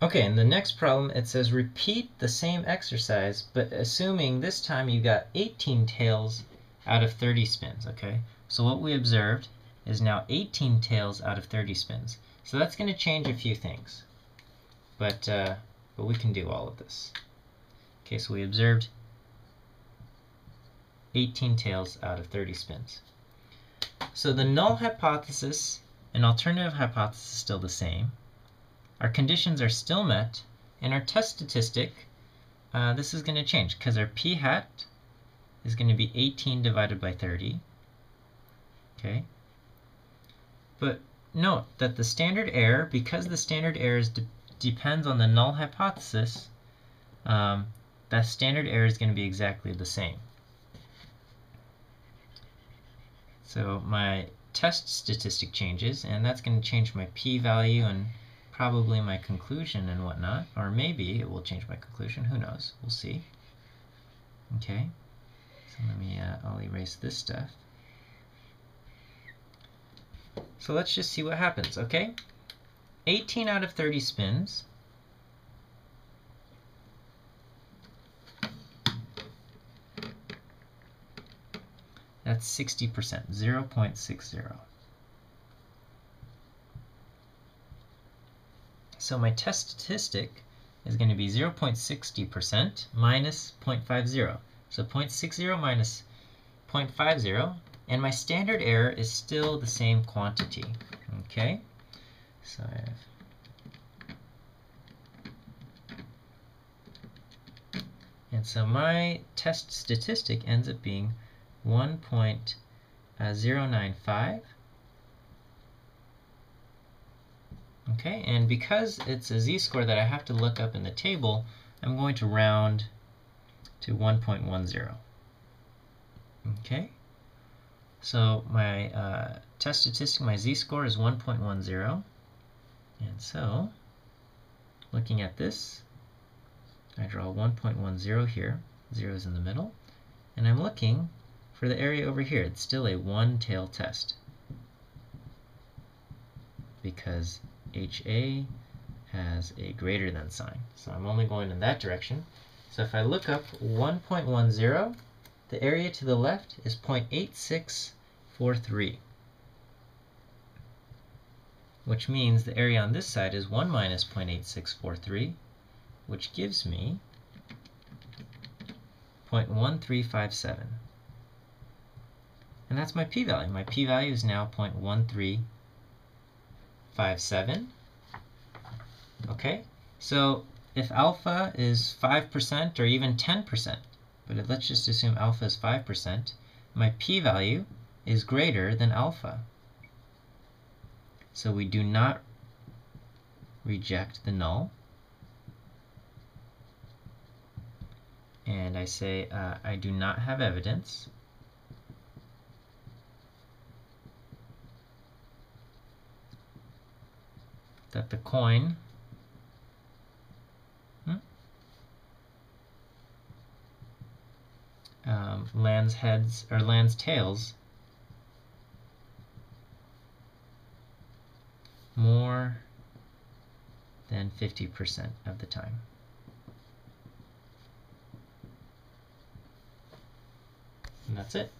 Okay, in the next problem it says repeat the same exercise, but assuming this time you got 18 tails out of 30 spins, okay? So what we observed is now 18 tails out of 30 spins. So that's going to change a few things, but we can do all of this. Okay, so we observed 18 tails out of 30 spins. So the null hypothesis and alternative hypothesis is still the same. Our conditions are still met, and our test statistic, this is going to change because our p hat is going to be 18 divided by 30. Okay. But note that the standard error, because the standard error depends on the null hypothesis, that standard error is going to be exactly the same. So my test statistic changes, and that's going to change my p-value and probably my conclusion and whatnot, or maybe it will change my conclusion, who knows, we'll see. Okay, so let me, I'll erase this stuff. So let's just see what happens, okay? 18 out of 30 spins. That's 60%, 0.60. So my test statistic is going to be 0.60% minus 0.50. So 0.60 minus 0.50, and my standard error is still the same quantity. Okay, so I have, and so my test statistic ends up being 1.095. Okay, and because it's a z-score that I have to look up in the table, I'm going to round to 1.10. Okay, so my test statistic, my z-score is 1.10. And so, looking at this, I draw 1.10 here, 0 is in the middle, and I'm looking for the area over here. It's still a one-tail test because HA has a greater than sign. So I'm only going in that direction. So if I look up 1.10, the area to the left is 0.8643, which means the area on this side is 1 minus 0.8643, which gives me 0.1357. And that's my p-value. My p-value is now 0.1357. Okay, so if alpha is 5% or even 10%, but let's just assume alpha is 5%, my p-value is greater than alpha. So we do not reject the null. And I say I do not have evidence that the coin lands heads or lands tails more than 50% of the time. And that's it.